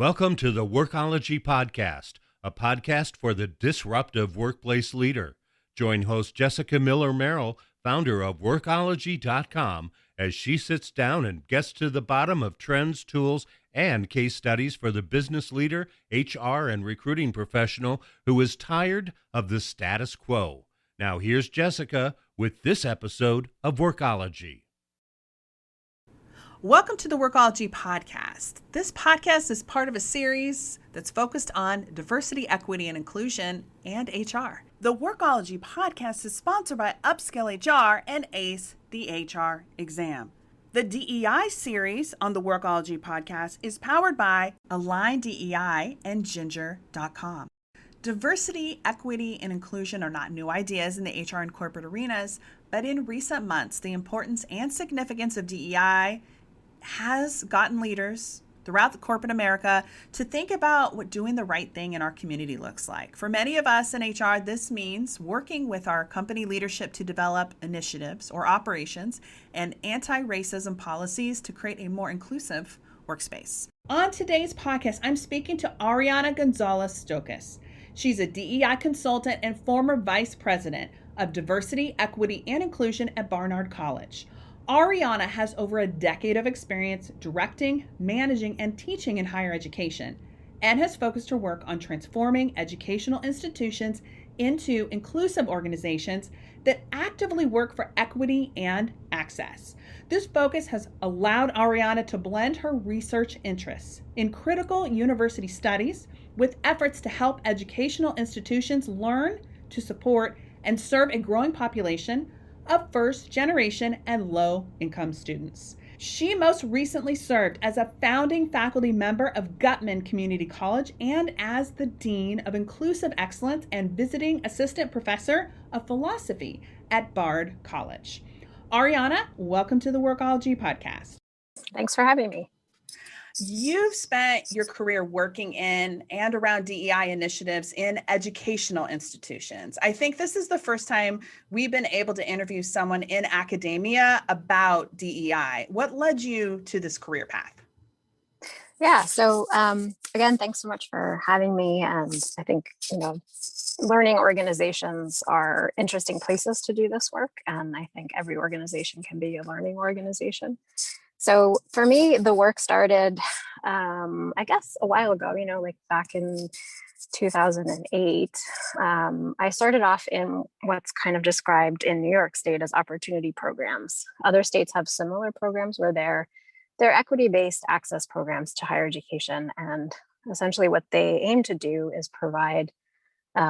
Welcome to the Workology podcast, a podcast for the disruptive workplace leader. Join host Jessica Miller-Merrill, founder of Workology.com, as she sits down and gets to the bottom of trends, tools, and case studies for the business leader, HR, and recruiting professional who is tired of the status quo. Now here's Jessica with this episode of Workology. Welcome to the Workology podcast. This podcast is part of a series that's focused on diversity, equity, and inclusion and HR. The Workology podcast is sponsored by Upskill HR and ACE, the HR exam. The DEI series on the Workology podcast is powered by Align DEI and Ginger.com. Diversity, equity, and inclusion are not new ideas in the HR and corporate arenas, but in recent months, the importance and significance of DEI has gotten leaders throughout the corporate America to think about what doing the right thing in our community looks like. For many of us in HR, this means working with our company leadership to develop initiatives or operations and anti-racism policies to create a more inclusive workspace. On today's podcast, I'm speaking to Ariana González Stokas. She's a DEI consultant and former vice president of diversity, equity, and inclusion at Barnard College. Ariana has over a decade of experience directing, managing, and teaching in higher education, and has focused her work on transforming educational institutions into inclusive organizations that actively work for equity and access. This focus has allowed Ariana to blend her research interests in critical university studies with efforts to help educational institutions learn to support and serve a growing population of first-generation and low-income students. She most recently served as a founding faculty member of Gutman Community College and as the Dean of Inclusive Excellence and visiting assistant professor of philosophy at Bard College. Ariana, welcome to the Workology podcast. Thanks for having me. You've spent your career working in and around DEI initiatives in educational institutions. I think this is the first time we've been able to interview someone in academia about DEI. What led you to this career path? Yeah, so again, thanks so much for having me. And I think, learning organizations are interesting places to do this work. And I think every organization can be a learning organization. So for me, the work started, I guess, a while ago, like back in 2008. I started off in what's kind of described in New York State as opportunity programs. Other states have similar programs where they're equity-based access programs to higher education. And essentially what they aim to do is provide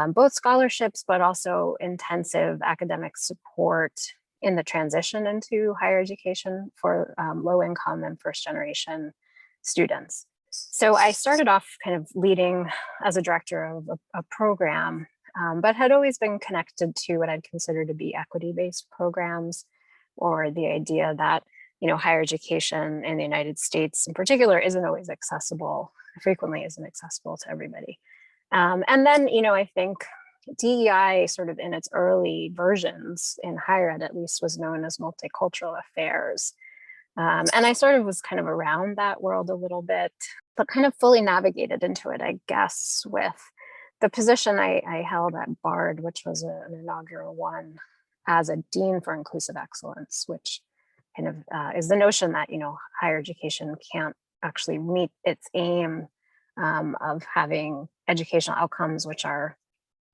both scholarships, but also intensive academic support in the transition into higher education for low income and first generation students. So I started off kind of leading as a director of a program, but had always been connected to what I'd consider to be equity-based programs, or the idea that, higher education in the United States in particular frequently isn't accessible to everybody. And then, I think DEI sort of in its early versions in higher ed, at least, was known as multicultural affairs. And I sort of was kind of around that world a little bit, but kind of fully navigated into it, I guess, with the position I held at Bard, which was an inaugural one as a Dean for Inclusive Excellence, which kind of is the notion that, higher education can't actually meet its aim of having educational outcomes which are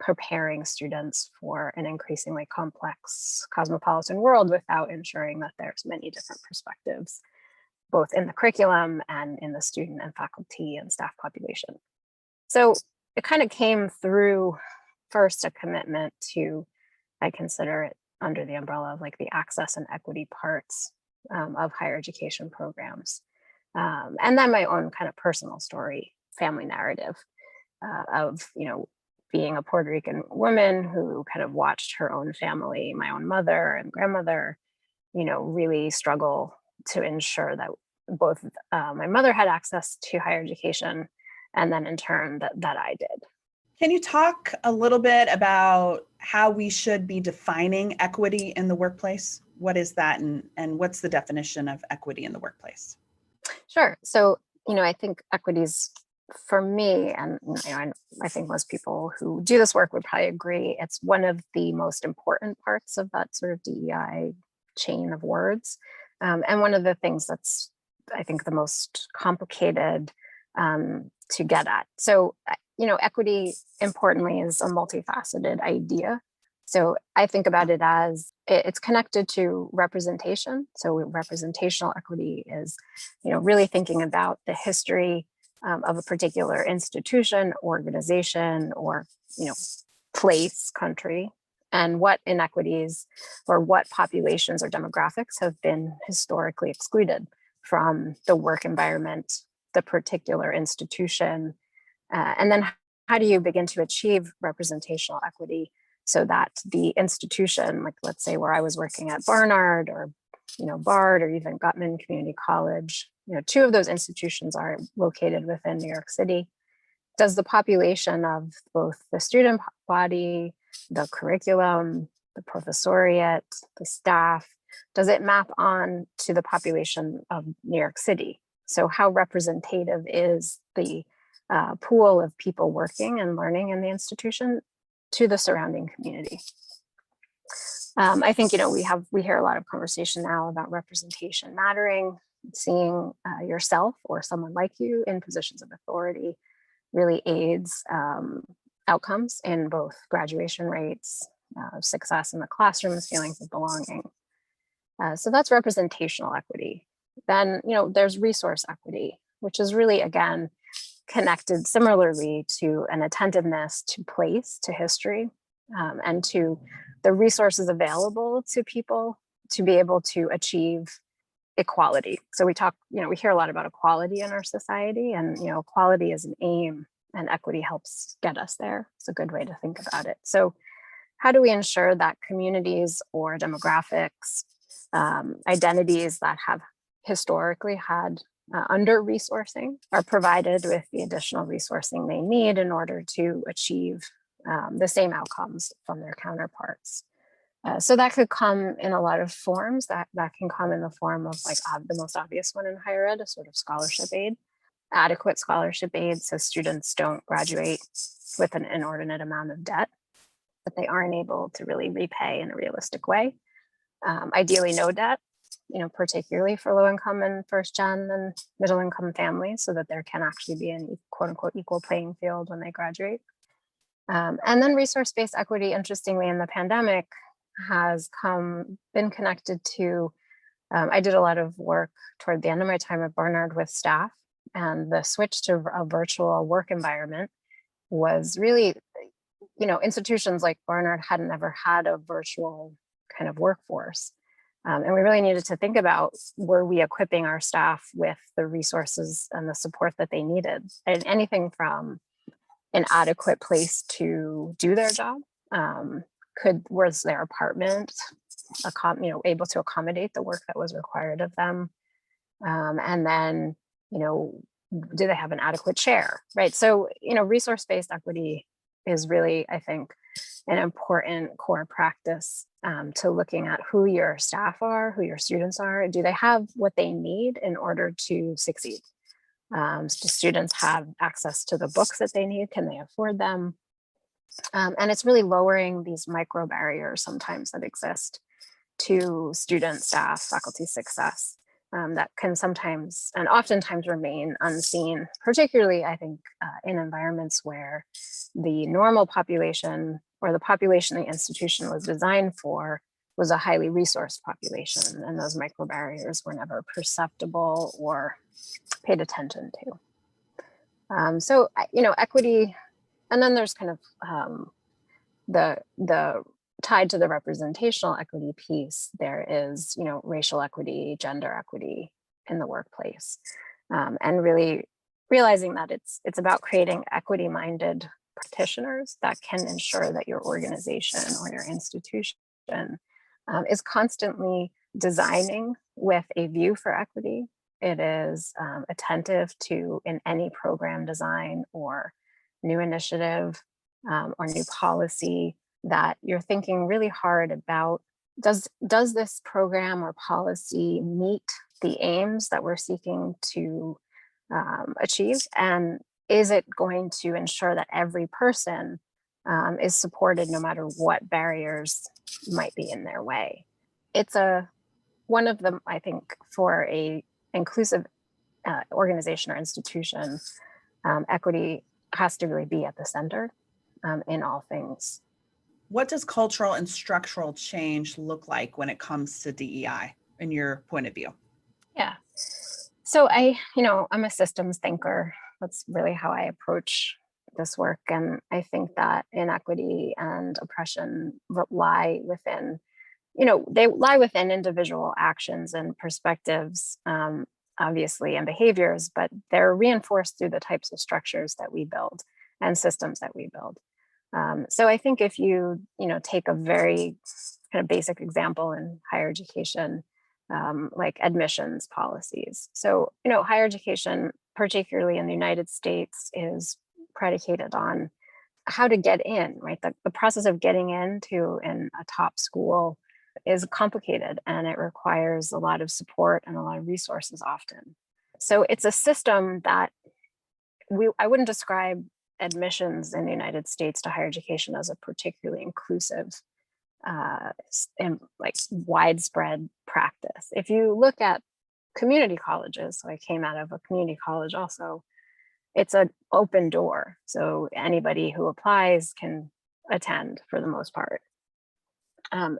preparing students for an increasingly complex cosmopolitan world without ensuring that there's many different perspectives, both in the curriculum and in the student and faculty and staff population. So it kind of came through first a commitment to, I consider it under the umbrella of like the access and equity parts of higher education programs. And then my own kind of personal story, family narrative of, being a Puerto Rican woman who kind of watched her own family, my own mother and grandmother, really struggle to ensure that both my mother had access to higher education, and then in turn that I did. Can you talk a little bit about how we should be defining equity in the workplace? What is that, and what's the definition of equity in the workplace? Sure. So, I think equity is for me, and I think most people who do this work would probably agree, it's one of the most important parts of that sort of DEI chain of words. And one of the things that's, I think, the most complicated to get at. So, equity, importantly, is a multifaceted idea. So I think about it as it's connected to representation. So representational equity is, really thinking about the history of a particular institution, organization, or, place, country, and what inequities or what populations or demographics have been historically excluded from the work environment, the particular institution, and then how do you begin to achieve representational equity so that the institution, like let's say where I was working at Barnard or Bard or even Gutman Community College, two of those institutions are located within New York City. Does the population of both the student body, the curriculum, the professoriate, the staff, does it map on to the population of New York City? So how representative is the pool of people working and learning in the institution to the surrounding community? I think, we hear a lot of conversation now about representation mattering, seeing yourself or someone like you in positions of authority really aids outcomes in both graduation rates, success in the classrooms, feelings of belonging. So that's representational equity. Then, there's resource equity, which is really, again, connected similarly to an attentiveness to place, to history, and to the resources available to people to be able to achieve equality. So we hear a lot about equality in our society, and equality is an aim, and equity helps get us there. It's a good way to think about it. So how do we ensure that communities or demographics, identities that have historically had under-resourcing are provided with the additional resourcing they need in order to achieve the same outcomes from their counterparts? So that could come in a lot of forms. That can come in the form of the most obvious one in higher ed, a sort of scholarship aid, adequate scholarship aid, so students don't graduate with an inordinate amount of debt that they aren't able to really repay in a realistic way. Ideally, no debt, particularly for low income and first gen and middle income families, so that there can actually be an quote unquote equal playing field when they graduate. And then resource-based equity, interestingly, in the pandemic has been connected to, I did a lot of work toward the end of my time at Barnard with staff, and the switch to a virtual work environment was really, institutions like Barnard hadn't ever had a virtual kind of workforce. And we really needed to think about, were we equipping our staff with the resources and the support that they needed? And anything from an adequate place to do their job, was their apartment able to accommodate the work that was required of them? And then, do they have an adequate chair, right? So, resource-based equity is really, I think, an important core practice to looking at who your staff are, who your students are. Do they have what they need in order to succeed? Do students have access to the books that they need? Can they afford them? And it's really lowering these micro barriers sometimes that exist to student, staff, faculty success that can sometimes and oftentimes remain unseen, particularly, I think, in environments where the normal population or the population the institution was designed for was a highly resourced population, and those micro barriers were never perceptible or paid attention to. So, equity, and then there's kind of the tied to the representational equity piece. There is, racial equity, gender equity in the workplace, and really realizing that it's about creating equity-minded practitioners that can ensure that your organization or your institution is constantly designing with a view for equity. It is attentive to, in any program design or new initiative or new policy, that you're thinking really hard about, does this program or policy meet the aims that we're seeking to achieve? And is it going to ensure that every person is supported no matter what barriers might be in their way? It's one of them, I think, for a inclusive organization or institution, equity has to really be at the center in all things. What does cultural and structural change look like when it comes to DEI in your point of view? Yeah. So I'm a systems thinker. That's really how I approach this work. And I think that inequity and oppression lie within, they lie within individual actions and perspectives, obviously, and behaviors, but they're reinforced through the types of structures that we build and systems that we build. So I think if you, take a very kind of basic example in higher education, like admissions policies. So, higher education, particularly in the United States, is predicated on how to get in, right? The process of getting into a top school is complicated, and it requires a lot of support and a lot of resources often. So it's a system that I wouldn't describe admissions in the United States to higher education as a particularly inclusive and like widespread practice. If you look at community colleges, so I came out of a community college also, it's an open door. So anybody who applies can attend for the most part.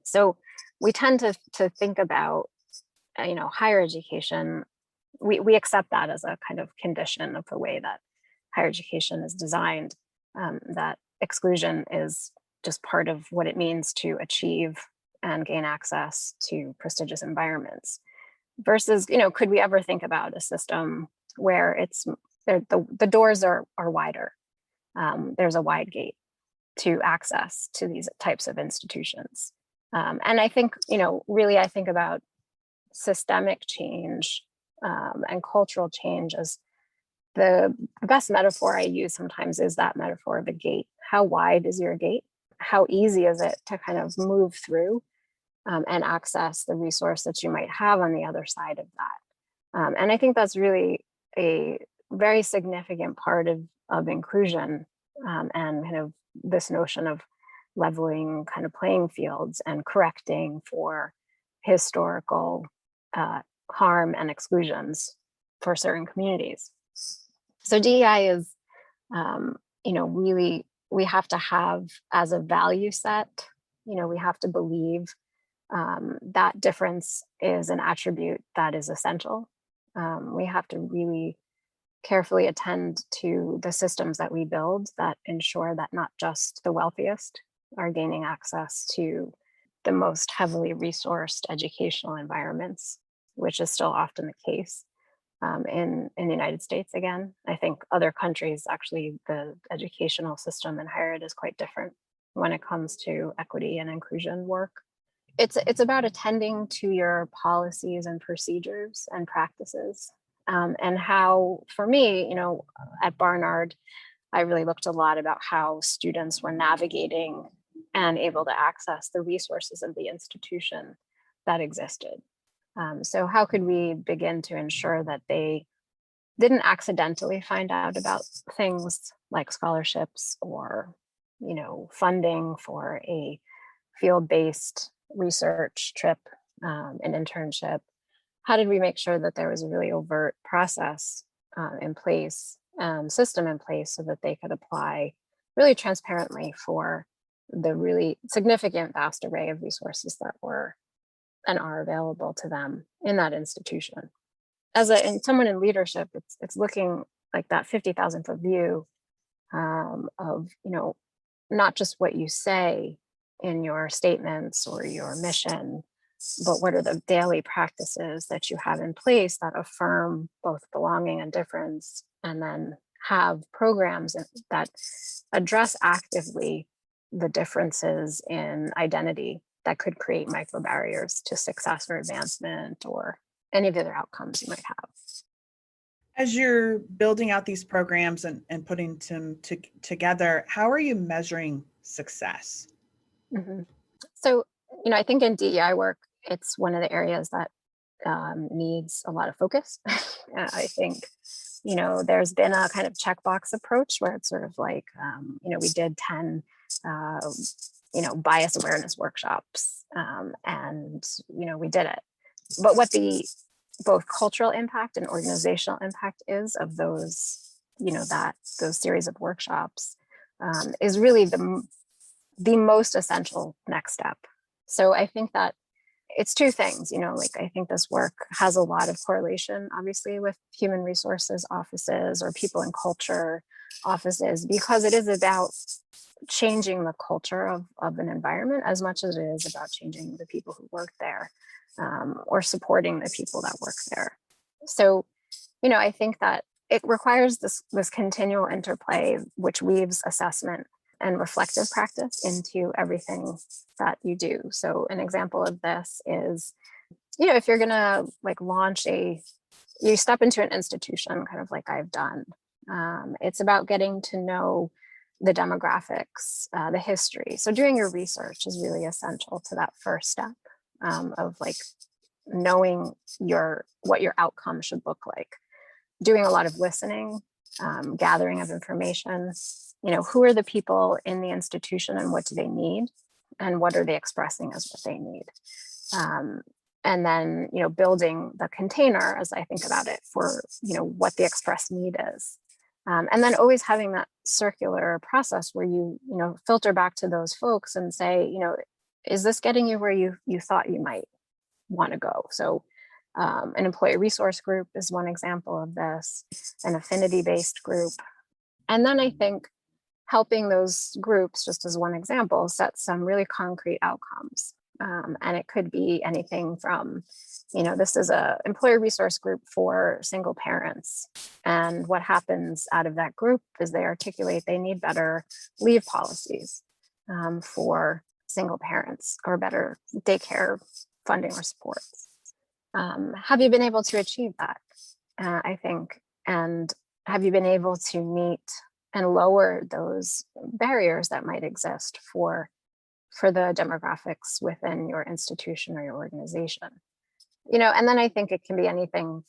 So we tend to think about, higher education, we accept that as a kind of condition of the way that higher education is designed, that exclusion is just part of what it means to achieve and gain access to prestigious environments. Versus, could we ever think about a system where the doors are wider? There's a wide gate to access to these types of institutions. And I think, really, I think about systemic change and cultural change as the best metaphor I use sometimes is that metaphor of a gate. How wide is your gate? How easy is it to kind of move through and access the resource that you might have on the other side of that? And I think that's really a very significant part of inclusion and kind of this notion of leveling kind of playing fields and correcting for historical harm and exclusions for certain communities. So DEI is, really, we have to have as a value set, we have to believe that difference is an attribute that is essential. We have to really carefully attend to the systems that we build that ensure that not just the wealthiest are gaining access to the most heavily resourced educational environments, which is still often the case in the United States. Again, I think other countries, actually, the educational system in higher ed is quite different when it comes to equity and inclusion work. It's about attending to your policies and procedures and practices, and how, for me, at Barnard, I really looked a lot about how students were navigating and able to access the resources of the institution that existed. So how could we begin to ensure that they didn't accidentally find out about things like scholarships or, funding for a field-based research trip, an internship? How did we make sure that there was a really overt process in place, system in place, so that they could apply really transparently for the really significant, vast array of resources that were and are available to them in that institution? And someone in leadership, it's looking like that 50,000 foot view of, not just what you say in your statements or your mission, but what are the daily practices that you have in place that affirm both belonging and difference, and then have programs that address actively the differences in identity that could create micro barriers to success or advancement or any of the other outcomes you might have. As you're building out these programs and putting them together, how are you measuring success? Mm-hmm. So, I think in DEI work, it's one of the areas that needs a lot of focus. I think there's been a kind of checkbox approach where it's sort of like, we did 10, bias awareness workshops, and, we did it. But what the both cultural impact and organizational impact is of those, those series of workshops, is really the most essential next step. So I think that it's two things, I think this work has a lot of correlation, obviously, with human resources offices or people in culture offices, because it is about changing the culture of an environment as much as it is about changing the people who work there, or supporting the people that work there. So, I think that it requires this continual interplay, which weaves assessment and reflective practice into everything that you do. So an example of this is, if you're gonna launch you step into an institution, kind of like I've done, it's about getting to know the demographics, the history. So doing your research is really essential to that first step, of knowing what your outcome should look like. Doing a lot of listening, gathering of information, who are the people in the institution and what do they need? And what are they expressing as what they need? And then, building the container, as I think about it, for, what the expressed need is. And then always having that circular process where you filter back to those folks and say, is this getting you where you thought you might want to go? So an employee resource group is one example of this, an affinity-based group. And then I think helping those groups, just as one example, set some really concrete outcomes. And it could be anything from, this is a employee resource group for single parents. And what happens out of that group is they articulate they need better leave policies for single parents, or better daycare funding or supports. Have you been able to achieve that? I think, and have you been able to meet and lower those barriers that might exist for the demographics within your institution or your organization? And then I think it can be anything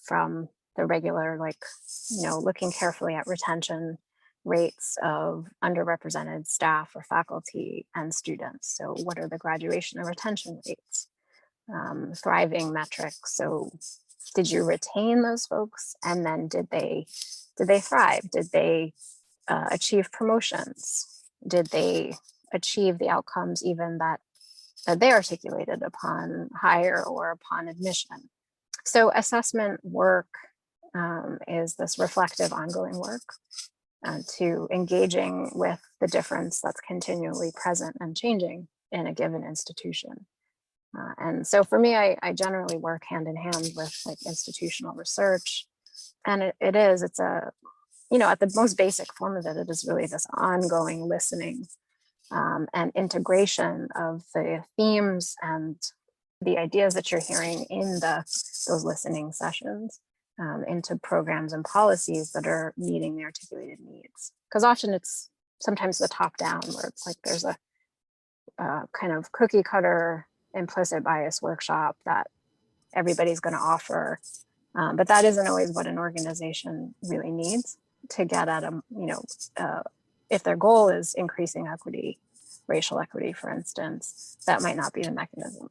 from the regular, looking carefully at retention rates of underrepresented staff or faculty and students. So what are the graduation and retention rates? Thriving metrics. So did you retain those folks? And then did they thrive? Did they achieve promotions? Did they achieve the outcomes even that they articulated upon hire or upon admission? So assessment work is this reflective, ongoing work to engaging with the difference that's continually present and changing in a given institution. And so for me, I generally work hand in hand with institutional research. And it's a, at the most basic form of it, it is really this ongoing listening and integration of the themes and the ideas that you're hearing in those listening sessions into programs and policies that are meeting the articulated needs. Because often it's sometimes the top down, where it's there's a kind of cookie cutter implicit bias workshop that everybody's going to offer, but that isn't always what an organization really needs to get at if their goal is increasing equity, racial equity, for instance, that might not be the mechanism.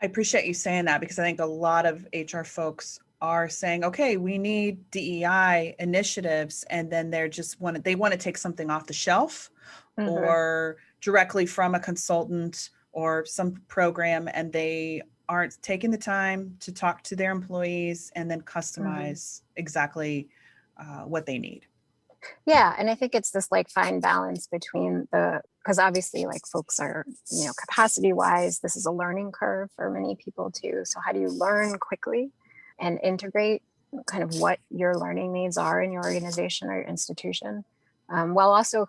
I appreciate you saying that, because I think a lot of HR folks are saying, okay, we need DEI initiatives, and then they want to take something off the shelf or directly from a consultant or some program, and they aren't taking the time to talk to their employees and then customize exactly what they need. Yeah, and I think it's this fine balance between because obviously folks are, capacity wise, this is a learning curve for many people too. So how do you learn quickly and integrate kind of what your learning needs are in your organization or your institution, while also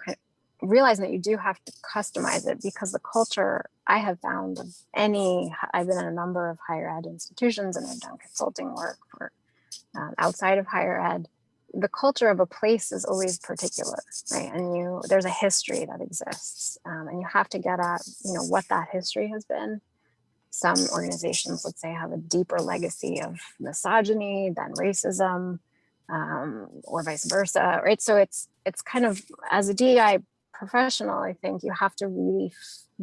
realizing that you do have to customize it, because the culture I have found I've been in a number of higher ed institutions, and I've done consulting work for outside of higher ed. The culture of a place is always particular, right? And there's a history that exists, and you have to get at, what that history has been. Some organizations, let's say, have a deeper legacy of misogyny than racism. or vice versa, right? So it's kind of, as a DEI professional, I think you have to really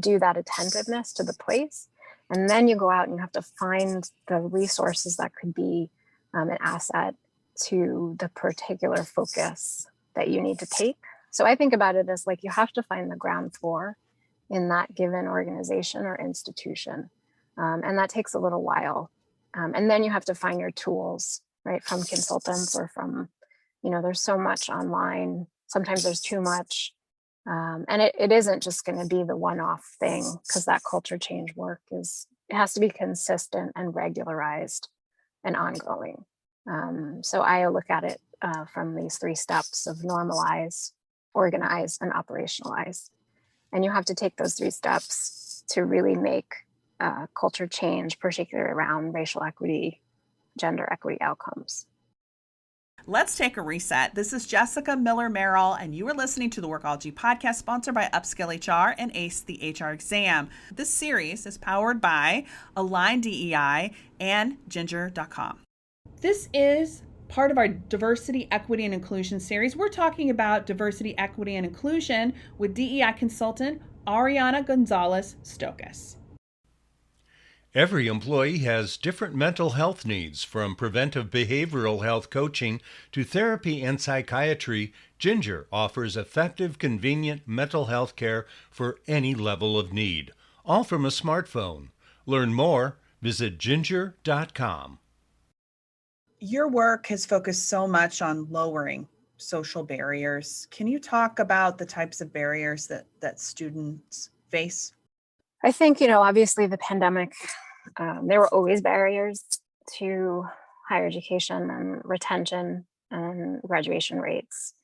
do that attentiveness to the place, and then you go out and you have to find the resources that could be an asset to the particular focus that you need to take. So I think about it as like you have to find the ground floor in that given organization or institution, and that takes a little while. And then you have to find your tools, right, from consultants or from, there's so much online. Sometimes there's too much. And it isn't just going to be the one-off thing, because that culture change work it has to be consistent and regularized and ongoing. So I look at it from these 3 steps of normalize, organize, and operationalize. And you have to take those 3 steps to really make culture change, particularly around racial equity, gender equity outcomes. Let's take a reset. This is Jessica Miller Merrill, and you are listening to the Workology podcast sponsored by Upskill HR and ACE the HR exam. This series is powered by Align DEI and Ginger.com. This is part of our Diversity, Equity, and Inclusion series. We're talking about diversity, equity, and inclusion with DEI consultant Ariana González Stokas. Every employee has different mental health needs, from preventive behavioral health coaching to therapy and psychiatry. Ginger offers effective, convenient mental health care for any level of need, all from a smartphone. Learn more, visit ginger.com. Your work has focused so much on lowering social barriers. Can you talk about the types of barriers that students face? I think, obviously the pandemic, there were always barriers to higher education and retention and graduation rates.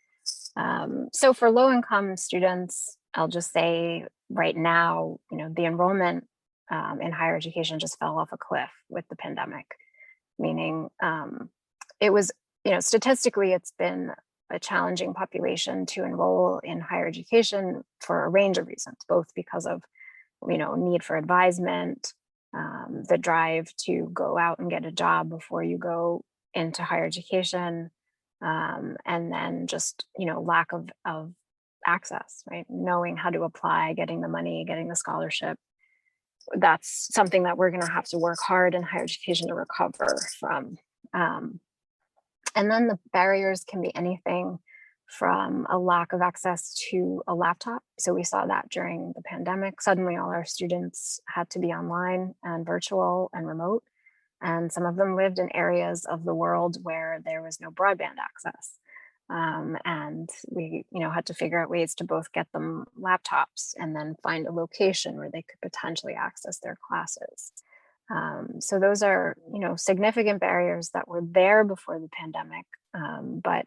So for low-income students, I'll just say right now, the enrollment in higher education just fell off a cliff with the pandemic, meaning it was, statistically, it's been a challenging population to enroll in higher education for a range of reasons, both because of need for advisement, the drive to go out and get a job before you go into higher education, and then just lack of access, right? Knowing how to apply, getting the money, getting the scholarship. That's something that we're going to have to work hard in higher education to recover from. And then the barriers can be anything from a lack of access to a laptop. So we saw that during the pandemic. Suddenly all our students had to be online and virtual and remote. And some of them lived in areas of the world where there was no broadband access. And we, had to figure out ways to both get them laptops and then find a location where they could potentially access their classes. So those are, significant barriers that were there before the pandemic, but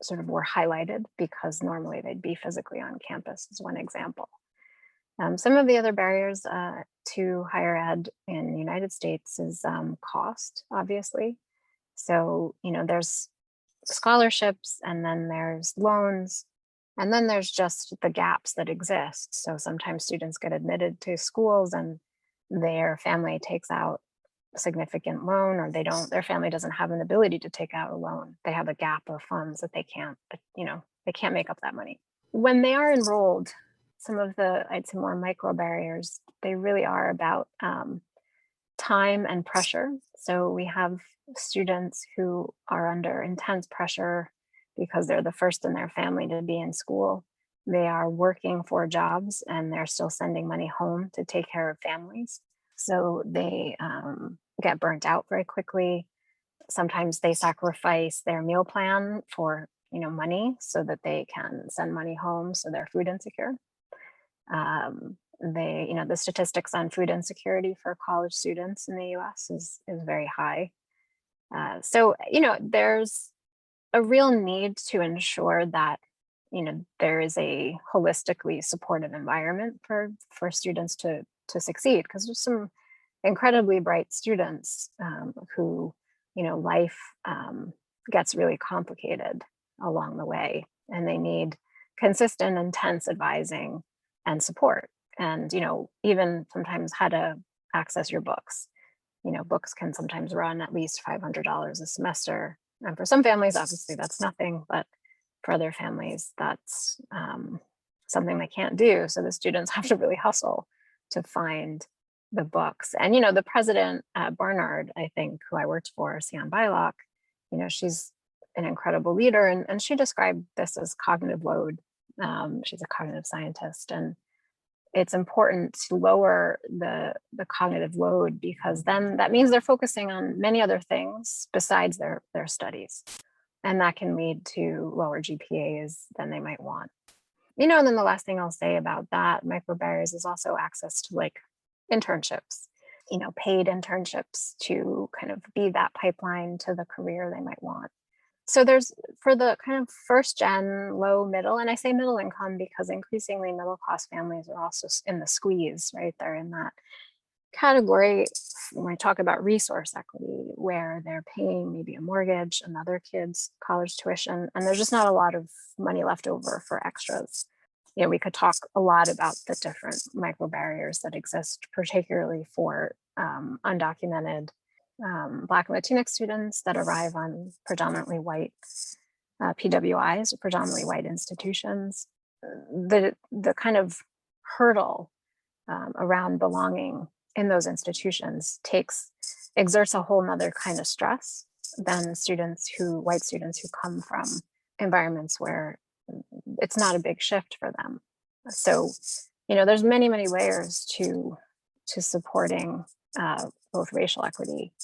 sort of were highlighted because normally they'd be physically on campus, is one example. Some of the other barriers to higher ed in the United States is cost, obviously. So, there's scholarships, and then there's loans, and then there's just the gaps that exist. So sometimes students get admitted to schools and their family takes out a significant loan, or their family doesn't have an ability to take out a loan. They have a gap of funds that they can't make up that money. When they are enrolled, some of the, I'd say, more micro barriers, they really are about time and pressure. So we have students who are under intense pressure because they're the first in their family to be in school. They are working 4 jobs and they're still sending money home to take care of families. So they get burnt out very quickly. Sometimes they sacrifice their meal plan for money so that they can send money home, so they're food insecure. The statistics on food insecurity for college students in the US is very high. So there's a real need to ensure that there is a holistically supportive environment for students to succeed, because there's some incredibly bright students who life gets really complicated along the way, and they need consistent, intense advising and support, and even sometimes how to access your books. Books can sometimes run at least $500 a semester, And for some families, obviously that's nothing, but for other families, that's something they can't do. So the students have to really hustle to find the books. And, the president at Barnard, I think, who I worked for, Sian Bylock, she's an incredible leader. And she described this as cognitive load. She's a cognitive scientist. And it's important to lower the cognitive load, because then that means they're focusing on many other things besides their studies. And that can lead to lower GPAs than they might want. And then the last thing I'll say about that micro barriers is also access to like internships, paid internships to kind of be that pipeline to the career they might want. So there's, for the kind of first gen, low, middle, and I say middle income because increasingly middle class families are also in the squeeze, right? They're in that category when we talk about resource equity, where they're paying maybe a mortgage, another kid's college tuition, and there's just not a lot of money left over for extras. We could talk a lot about the different micro barriers that exist, particularly for undocumented Black and Latinx students that arrive on predominantly white PWIs, predominantly white institutions. The kind of hurdle around belonging in those institutions exerts a whole nother kind of stress than white students who come from environments where it's not a big shift for them. So, there's many, many layers to supporting both racial equity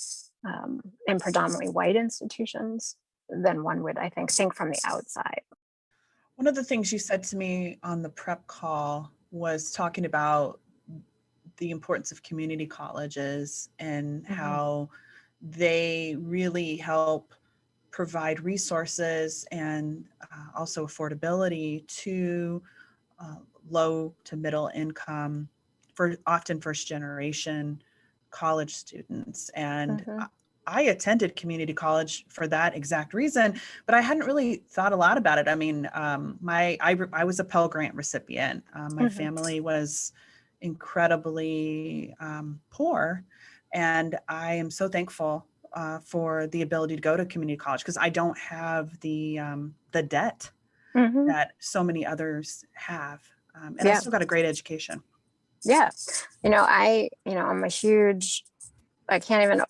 in predominantly white institutions than one would, I think from the outside. One of the things you said to me on the prep call was talking about the importance of community colleges and how they really help provide resources and also affordability to low to middle income, for often first generation college students. And I attended community college for that exact reason, but I hadn't really thought a lot about it. I mean, I was a Pell Grant recipient. My family was incredibly poor, and I am so thankful for the ability to go to community college, because I don't have the debt that so many others have, and I still got a great education. Yeah, I'm a huge. I can't even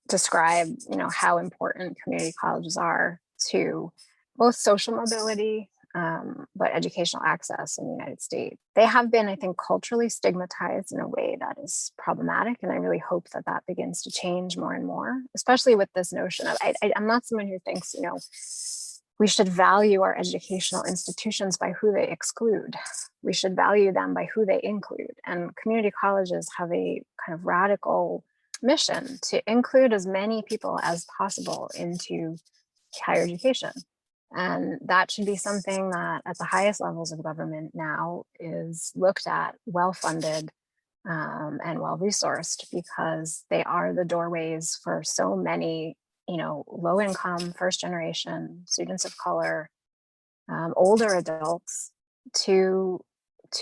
describe, how important community colleges are to both social mobility, but educational access in the United States. They have been, I think, culturally stigmatized in a way that is problematic. And I really hope that that begins to change more and more, especially with this notion of, I'm not someone who thinks, we should value our educational institutions by who they exclude. We should value them by who they include. And community colleges have a kind of radical mission to include as many people as possible into higher education. And that should be something that at the highest levels of government now is looked at, well-funded, and well-resourced, because they are the doorways for so many, low-income, first-generation students of color, older adults to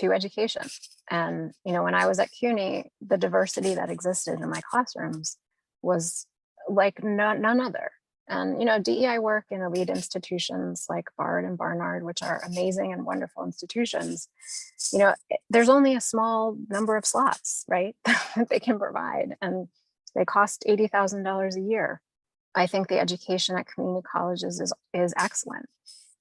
education. And, when I was at CUNY, the diversity that existed in my classrooms was like none other. And, DEI work in elite institutions like Bard and Barnard, which are amazing and wonderful institutions, there's only a small number of slots, right, that they can provide. And they cost $80,000 a year. I think the education at community colleges is excellent.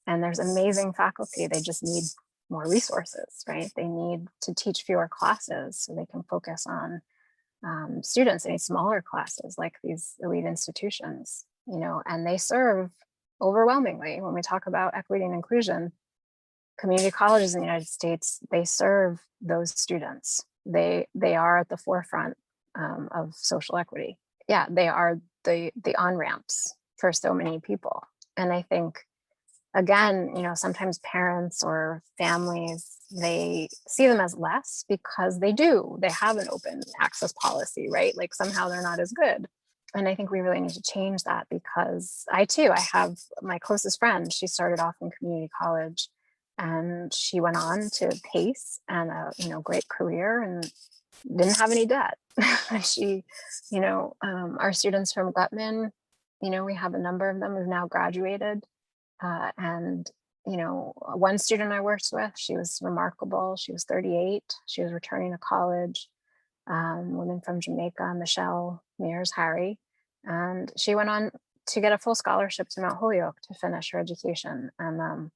And there's amazing faculty. They just need more resources, right? They need to teach fewer classes so they can focus on students. They need smaller classes like these elite institutions, and they serve overwhelmingly, when we talk about equity and inclusion, community colleges in the United States, they serve those students. They are at the forefront of social equity. Yeah, they are the on-ramps for so many people. And I think, again, sometimes parents or families, they see them as less because they have an open access policy, right? Like somehow they're not as good. And I think we really need to change that, because I have my closest friend, she started off in community college and she went on to PACE and a great career and didn't have any debt. She, our students from Gutman, We have a number of them who've now graduated. And, one student I worked with, she was remarkable. She was 38. She was returning to college. Woman from Jamaica, Michelle Mears Harry. And she went on to get a full scholarship to Mount Holyoke to finish her education. And,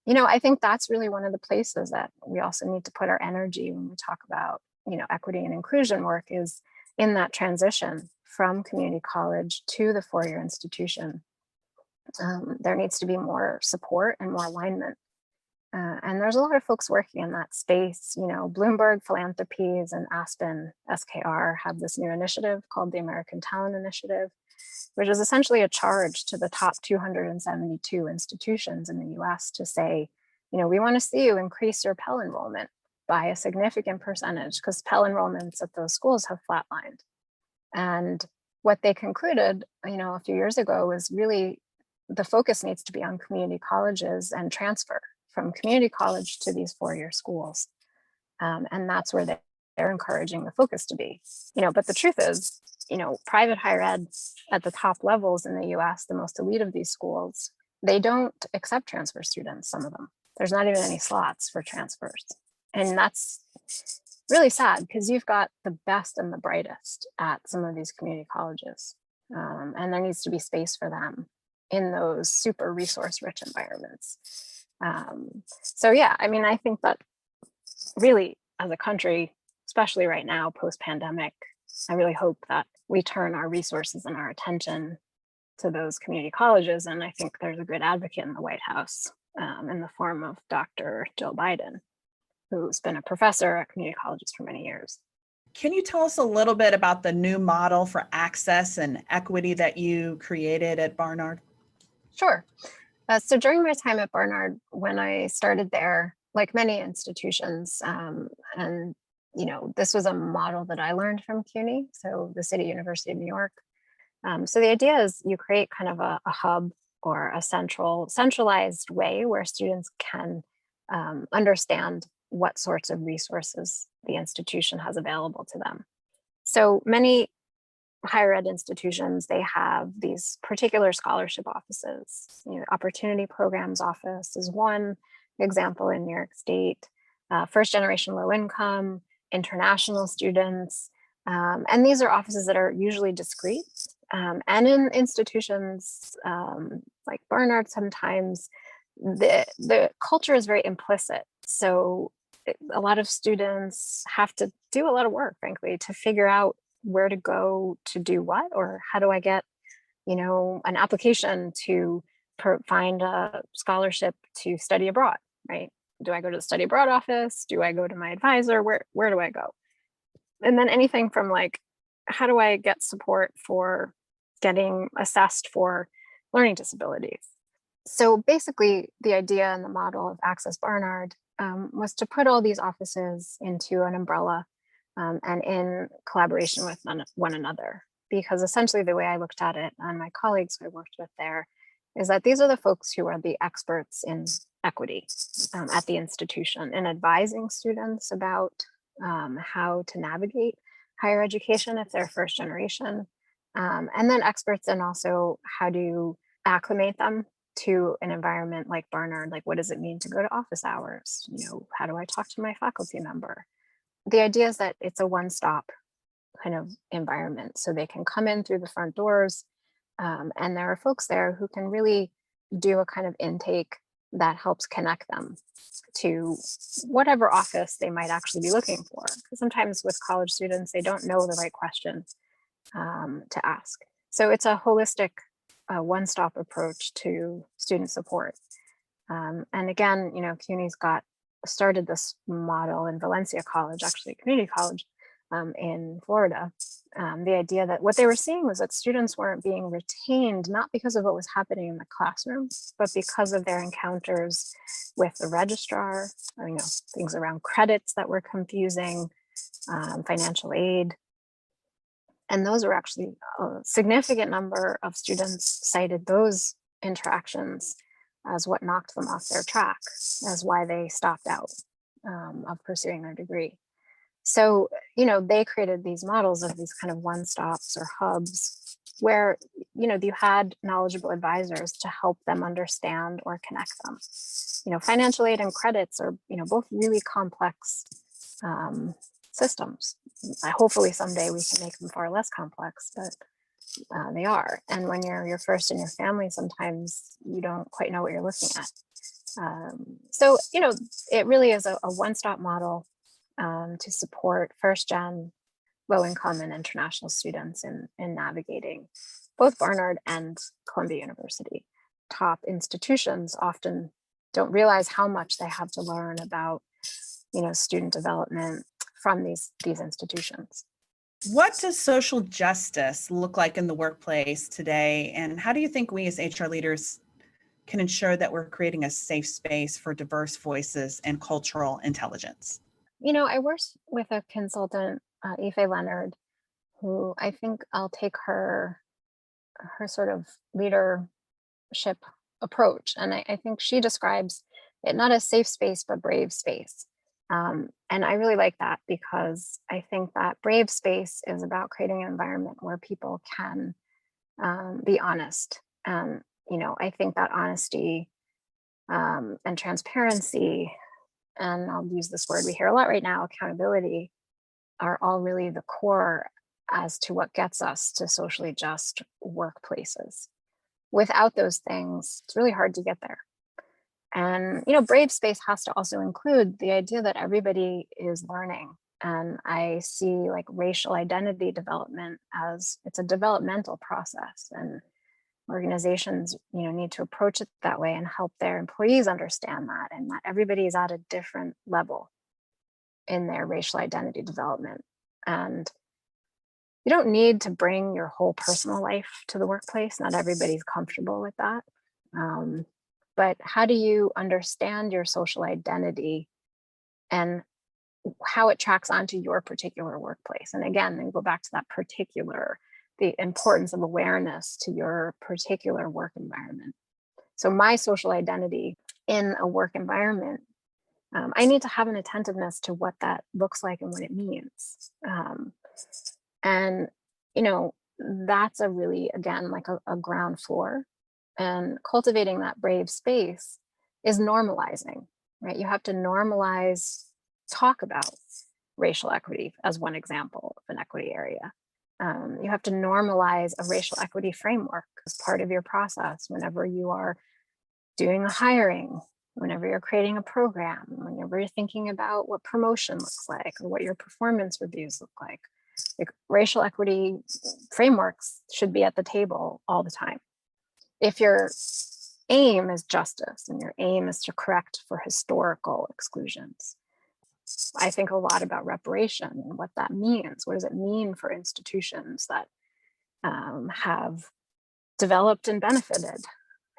I think that's really one of the places that we also need to put our energy when we talk about, equity and inclusion work, is in that transition from community college to the four-year institution. There needs to be more support and more alignment. And there's a lot of folks working in that space. Bloomberg Philanthropies and Aspen SKR have this new initiative called the American Talent Initiative, which is essentially a charge to the top 272 institutions in the US to say, we want to see you increase your Pell enrollment by a significant percentage, because Pell enrollments at those schools have flatlined. And what they concluded, a few years ago was really the focus needs to be on community colleges and transfer from community college to these four-year schools. And that's where they're encouraging the focus to be. But the truth is, private higher ed at the top levels in the US, the most elite of these schools, they don't accept transfer students, some of them. There's not even any slots for transfers. And that's really sad, because you've got the best and the brightest at some of these community colleges. And there needs to be space for them in those super resource-rich environments. So yeah, I think that really, as a country, especially right now, post-pandemic, I really hope that we turn our resources and our attention to those community colleges. And I think there's a good advocate in the White House in the form of Dr. Jill Biden, who's been a professor at community colleges for many years. Can you tell us a little bit about the new model for access and equity that you created at Barnard? Sure. So during my time at Barnard, when I started there, like many institutions, and this was a model that I learned from CUNY, so the City University of New York. So the idea is you create kind of a hub or a centralized way where students can understand what sorts of resources the institution has available to them. So many higher ed institutions, they have these particular scholarship offices. Opportunity Programs Office is one example in New York State, first generation low income, international students. And these are offices that are usually discrete. And in institutions like Barnard, sometimes the culture is very implicit. So a lot of students have to do a lot of work, frankly, to figure out where to go to do what, or how do I get, an application to find a scholarship to study abroad, right? Do I go to the study abroad office? Do I go to my advisor? Where do I go? And then anything from like, how do I get support for getting assessed for learning disabilities? So basically the idea and the model of Access Barnard was to put all these offices into an umbrella and in collaboration with one another. Because essentially the way I looked at it, and my colleagues who I worked with there, is that these are the folks who are the experts in equity at the institution and advising students about how to navigate higher education if they're first generation, and then experts in also how to acclimate them to an environment like Barnard. Like, what does it mean to go to office hours? How do I talk to my faculty member? The idea is that it's a one-stop kind of environment, so they can come in through the front doors, and there are folks there who can really do a kind of intake that helps connect them to whatever office they might actually be looking for. Because sometimes with college students, they don't know the right question to ask. So it's a holistic one-stop approach to student support. And again, CUNY's started this model in Valencia College, actually a community college in Florida. The idea that what they were seeing was that students weren't being retained, not because of what was happening in the classroom, but because of their encounters with the registrar, things around credits that were confusing, financial aid. And those were actually a significant number of students cited those interactions as what knocked them off their track, as why they stopped out of pursuing their degree. So, they created these models of these kind of one-stops or hubs where, you had knowledgeable advisors to help them understand or connect them. Financial aid and credits are, both really complex systems. Hopefully someday we can make them far less complex, but they are. And when you're first in your family, sometimes you don't quite know what you're looking at. So, it really is a one-stop model to support first-gen, low-income and international students in navigating both Barnard and Columbia University. Top institutions often don't realize how much they have to learn about, student development from these institutions. What does social justice look like in the workplace today? And how do you think we as HR leaders can ensure that we're creating a safe space for diverse voices and cultural intelligence? I work with a consultant, Aoife Leonard, who I think I'll take her sort of leadership approach. And I think she describes it not as safe space, but brave space. And I really like that, because I think that brave space is about creating an environment where people can be honest. I think that honesty and transparency, and I'll use this word we hear a lot right now, accountability, are all really the core as to what gets us to socially just workplaces. Without those things, it's really hard to get there. And, brave space has to also include the idea that everybody is learning. And I see like racial identity development as it's a developmental process, and organizations, need to approach it that way and help their employees understand that, and that everybody is at a different level in their racial identity development. And you don't need to bring your whole personal life to the workplace. Not everybody's comfortable with that. But how do you understand your social identity and how it tracks onto your particular workplace? And again, then go back to that the importance of awareness to your particular work environment. So my social identity in a work environment, I need to have an attentiveness to what that looks like and what it means. And, that's a really, again, like a ground floor. And cultivating that brave space is normalizing, right? You have to normalize, talk about racial equity as one example of an equity area. You have to normalize a racial equity framework as part of your process whenever you are doing a hiring, whenever you're creating a program, whenever you're thinking about what promotion looks like or what your performance reviews look like. Like, racial equity frameworks should be at the table all the time. If your aim is justice and your aim is to correct for historical exclusions, I think a lot about reparation and what that means. What does it mean for institutions that have developed and benefited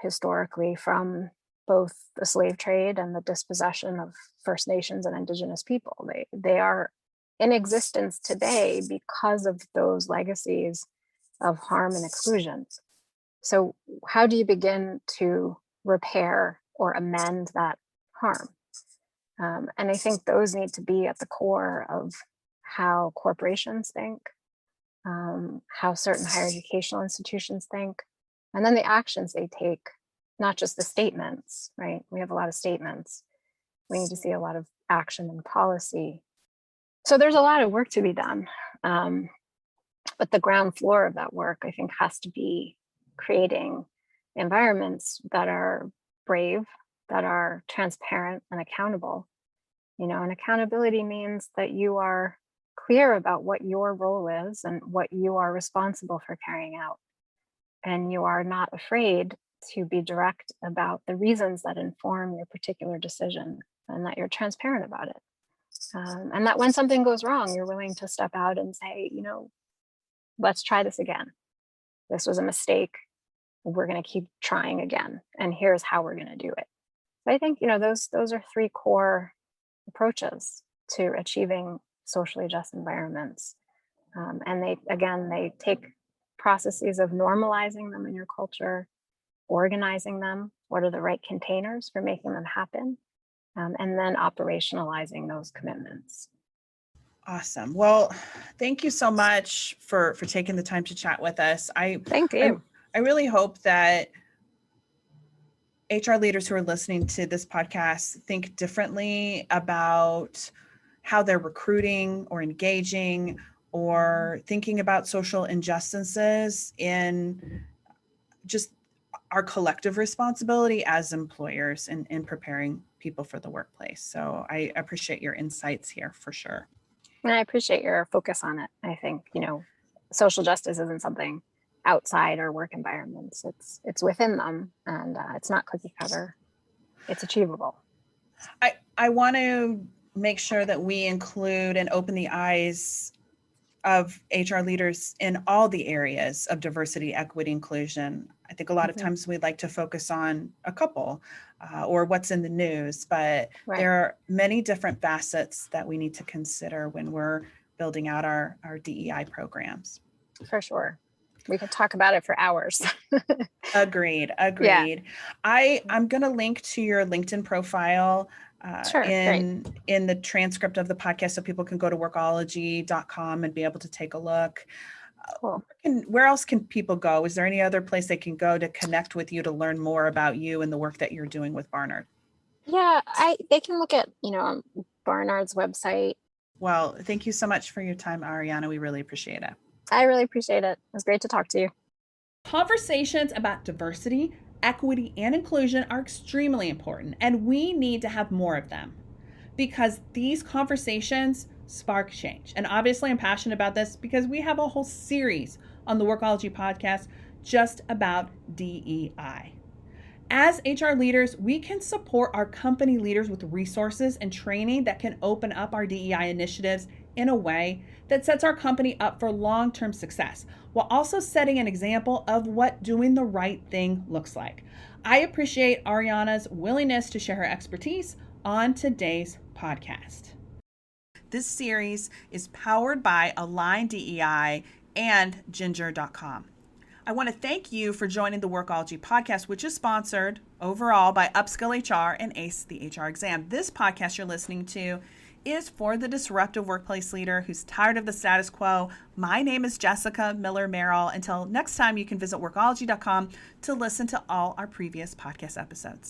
historically from both the slave trade and the dispossession of First Nations and Indigenous people? They are in existence today because of those legacies of harm and exclusion. So how do you begin to repair or amend that harm? And I think those need to be at the core of how corporations think, how certain higher educational institutions think, and then the actions they take, not just the statements, right? We have a lot of statements. We need to see a lot of action and policy. So there's a lot of work to be done. But the ground floor of that work, I think, has to be creating environments that are brave, that are transparent and accountable. And accountability means that you are clear about what your role is and what you are responsible for carrying out. And you are not afraid to be direct about the reasons that inform your particular decision, and that you're transparent about it. And that when something goes wrong, you're willing to step out and say, let's try this again. This was a mistake. We're going to keep trying again. And here's how we're going to do it. So I think, those are three core approaches to achieving socially just environments. And they take processes of normalizing them in your culture, organizing them, what are the right containers for making them happen, and then operationalizing those commitments. Awesome. Well, thank you so much for taking the time to chat with us. Thank you. I really hope that HR leaders who are listening to this podcast think differently about how they're recruiting or engaging or thinking about social injustices in just our collective responsibility as employers in preparing people for the workplace. So I appreciate your insights here for sure. And I appreciate your focus on it. I think, social justice isn't something outside our work environments. It's within them, and it's not cookie cutter. It's achievable. I want to make sure that we include and open the eyes of HR leaders in all the areas of diversity, equity, inclusion. I think a lot of times we like to focus on a couple or what's in the news, but there are many different facets that we need to consider when we're building out our DEI programs. For sure. We could talk about it for hours. Agreed. Yeah. I'm going to link to your LinkedIn profile in the transcript of the podcast so people can go to workology.com and be able to take a look. Cool. Where else can people go? Is there any other place they can go to connect with you to learn more about you and the work that you're doing with Barnard? Yeah, they can look at, Barnard's website. Well, thank you so much for your time, Ariana. We really appreciate it. I really appreciate it. It was great to talk to you. Conversations about diversity, equity, and inclusion are extremely important, and we need to have more of them because these conversations spark change. And obviously, I'm passionate about this because we have a whole series on the Workology podcast just about DEI. As HR leaders, we can support our company leaders with resources and training that can open up our DEI initiatives in a way that sets our company up for long-term success, while also setting an example of what doing the right thing looks like. I appreciate Ariana's willingness to share her expertise on today's podcast. This series is powered by Align DEI and Ginger.com. I want to thank you for joining the Workology podcast, which is sponsored overall by Upskill HR and Ace the HR Exam. This podcast you're listening to is for the disruptive workplace leader who's tired of the status quo. My name is Jessica Miller Merrill. Until next time, you can visit workology.com to listen to all our previous podcast episodes.